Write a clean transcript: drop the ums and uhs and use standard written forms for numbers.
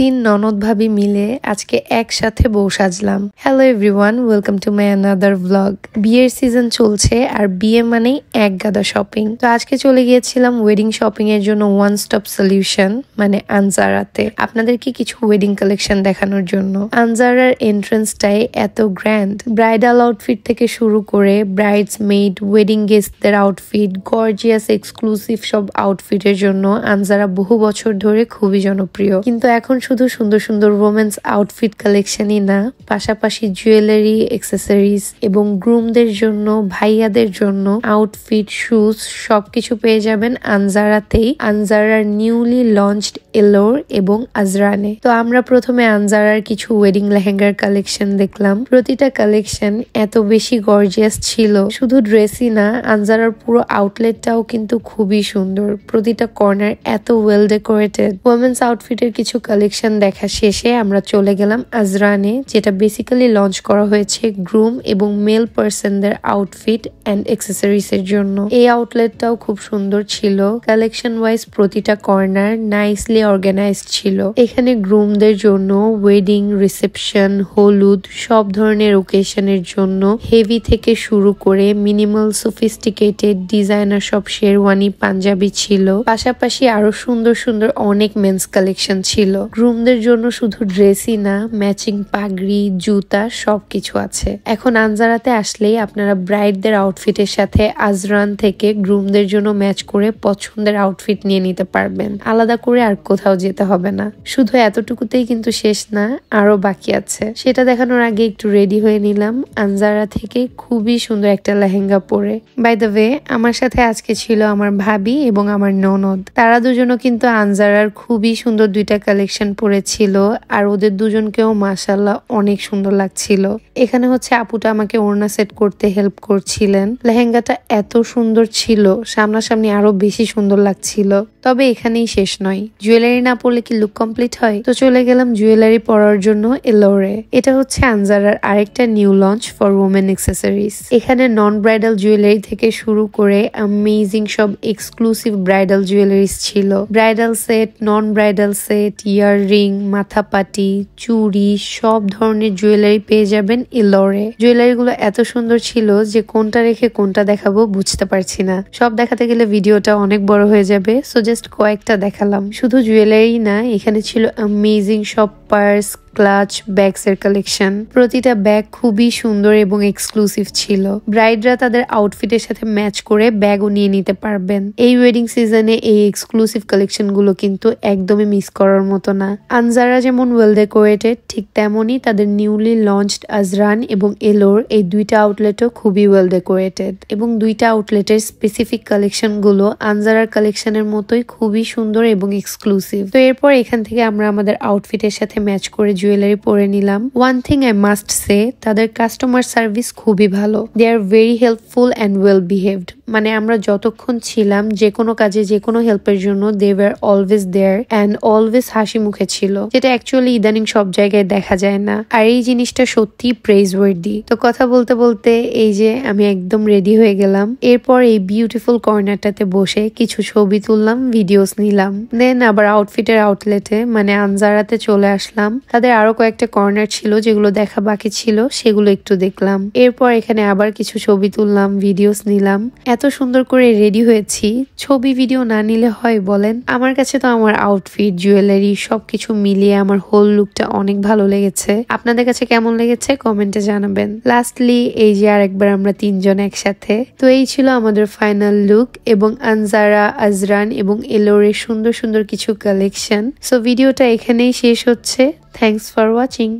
তিন ননদ ভাবি মিলে আজকে একসাথে বউ সাজলাম। Hello everyone, welcome to my another blog. বিয়ের সিজন চলছে আর বিয়ে মানেই এক গাদা শপিং। তো আজকে চলে গিয়েছিলাম ওয়েডিং শপিং এর জন্য ওয়ান স্টপ সলিউশন মানে আনজারাতে, আপনাদেরকে কিছু ওয়েডিং কালেকশন দেখানোর জন্য। আনজারার এন্ট্রান্সটাই এত গ্র্যান্ড, ব্রাইডাল আউটফিট থেকে শুরু করে ব্রাইডস মেড, ওয়েডিং গেস্টদের আউটফিট, গর্জিয়াস এক্সক্লুসিভ সব আউটফিটের জন্য আনজারা বহু বছর ধরে খুবই জনপ্রিয়। কিন্তু এখন শুধু সুন্দর সুন্দর রোম্যান্স আউটফিট কালেকশনই না, পাশাপাশি জুয়েলারি, অ্যাক্সেসরিজ এবং গ্রুমদের জন্য, ভাইয়াদের জন্য আউটফিট, শুজ সবকিছু পেয়ে যাবেন আনজারাতেই, আনজারার নিউলি লঞ্চড এলোর এবং আজরানে। তো আমরা প্রথমে আনজারার কিছু ওয়েডিং লেহেঙ্গার কালেকশন দেখলাম। প্রতিটা কালেকশন এত বেশি গর্জিয়াস ছিল, শুধু ড্রেসই না, আনজারার পুরো আউটলেটটাও কিন্তু খুবই সুন্দর। প্রতিটা কর্নার এত ওয়েল ডেকোরেটেড। ওমেন্স আউটফিটের কিছু কালেকশন দেখা শেষে আমরা চলে গেলাম আজরানে, যেটা বেসিক্যালি লঞ্চ করা হয়েছে গ্রুম এবং মেল পার্সনদের আউটফিট অ্যান্ড অ্যাক্সেসরিজ এর জন্য। এই আউটলেটটাও খুব সুন্দর ছিল। কালেকশন ওয়াইজ প্রতিটা কর্নার নাইসলি অর্গানাইজড ছিল। এখানে গ্রুমদের জন্য ওয়েডিং, রিসেপশন, হলুদ সব ধরনের ওকেশনের জন্য হেভি থেকে শুরু করে মিনিমাল সোফিস্টিকেটেড ডিজাইনার সব শেরওয়ানি, পাঞ্জাবি ছিল। পাশাপাশি আরো সুন্দর সুন্দর অনেক মেন্স কালেকশন ছিল। গ্রুমদের জন্য শুধু ড্রেসই না, ম্যাচিং পাগড়ি, জুতা সবকিছু আছে। এখন আনজারাতে আসলেই আপনারা ব্রাইডদের আউটফিটের সাথে আজরান থেকে গ্রুমদের জন্য ম্যাচ করে পছন্দের আউটফিট নিয়ে নিতে পারবেন। আলাদা করে আর কোথাও যেতে হবে না। শুধু এতটুকুতেই কিন্তু শেষ না, আরো বাকি আছে। সেটা দেখানোর আগে একটু রেডি হয়ে নিলাম আনজারা থেকে খুবই সুন্দর একটা লেহেঙ্গা পরে। বাই দ্য ওয়ে, আমার সাথে আজকে ছিল আমার ভাবি এবং আমার ননদ। তারা দুজনও কিন্তু আনজারার খুবই সুন্দর দুইটা কালেকশন পরেছিল আর ওদের দুজনকেও মাশাআল্লাহ অনেক সুন্দর লাগছিল। এখানে হচ্ছে আপুটা আমাকে ওড়না সেট করতে হেল্প করছিলেন। লেহেঙ্গাটা এত সুন্দর ছিল, সামনাসামনি আরো বেশি সুন্দর লাগছিল। তবে এখানেই শেষ নয়, জুয়েলারি না পরলে কি লুক কমপ্লিট হয়? তো চলে গেলাম জুয়েলারি পরার জন্য এলোরে। এটা হচ্ছে আনজারার আরেকটা new launch for women accessories. এখানে নন ব্রাইডাল জুয়েলারি থেকে শুরু করে অ্যামেজিং সব এক্সক্লুসিভ ব্রাইডাল জুয়েলারিজ ছিল। ব্রাইডাল সেট, নন ব্রাইডাল সেট, ইয়াররিং, মাথাপাটি, চুড়ি সব ধরনের জুয়েলারি পেয়ে যাবেন এলোরে। জুয়েলারি গুলো এত সুন্দর ছিল যে কোনটা রেখে কোনটা দেখাবো বুঝতে পারছি না। সব দেখাতে গেলে ভিডিওটা অনেক বড় হয়ে যাবে, সো জাস্ট কয়েকটা দেখালাম। শুধু জুয়েলারি না, এখানে ছিল অ্যামেজিং সব পার্স, ক্লাচ, ব্যাগস এর কালেকশন। প্রতিটা ব্যাগ খুবই সুন্দর এবং এক্সক্লুসিভ ছিল। ব্রাইডরা তাদের আউটফিটের সাথে ম্যাচ করে ব্যাগও নিয়ে নিতে পারবেন। এই ওয়েডিং সিজনে এই এক্সক্লুসিভ কালেকশন গুলো কিন্তু একদমই মিস করার মতো না। আনজারা যেমন ওয়েল ডেকোরেটেড, ঠিক তেমনই তাদের নিউলি লঞ্চড আজরান এবং এলোর এই দুইটা আউটলেটও খুবই ওয়েল ডেকোরেটেড এবং দুইটা আউটলেটের স্পেসিফিক কালেকশন গুলো আনজারার কালেকশনের মতোই খুবই সুন্দর এবং এক্সক্লুসিভ। তো এরপর এখান থেকে আমরা আমাদের আউটফিটের সাথে ম্যাচ করে জুয়েলারি পরে নিলাম। One thing I must say, তাদের কাস্টমার সার্ভিস খুবই ভালো। They are very helpful and well behaved. মানে আমরা যতক্ষণ ছিলাম, যে কোনো কাজে, যে কোনো হেল্পের জন্য they were always there and always হাসি মুখে ছিল, যেটা অ্যাকচুয়ালি ইদানিং সব জায়গায় দেখা যায় না। আর এই জিনিসটা সত্যি প্রেইজ ওয়ার্দি। তো কথা বলতে বলতে এই যে আমি একদম রেডি হয়ে গেলাম। এরপর এই বিউটিফুল কর্নারটাতে বসে কিছু ছবি তুললাম, ভিডিওস নিলাম। দেন আবার আউটফিটের আউটলেটে মানে আনজারাতে চলে আসলাম। তাদের আরো কয়েকটা কর্নার ছিল যেগুলো দেখা বাকি ছিল, সেগুলো একটু দেখলাম। এরপর এখানে আবার কিছু ছবি তুললাম, ভিডিওস নিলাম। এত সুন্দর করে রেডি হয়েছি, ছবি ভিডিও না নিলে হয় বলেন? আমার কাছে তো আমার আউটফিট, জুয়েলারি সবকিছু মিলিয়ে আমার হোল লুকটা অনেক ভালো লেগেছে। আপনাদের কাছে কেমন লেগেছে কমেন্টে জানাবেন। লাস্টলি এই যে আরেকবার আমরা তিনজন একসাথে। তো এই ছিল আমাদের ফাইনাল লুক এবং আনজারা, আজরান এবং এলোরের সুন্দর সুন্দর কিছু কালেকশন। সো ভিডিওটা এখানেই শেষ হচ্ছে। Thanks for watching.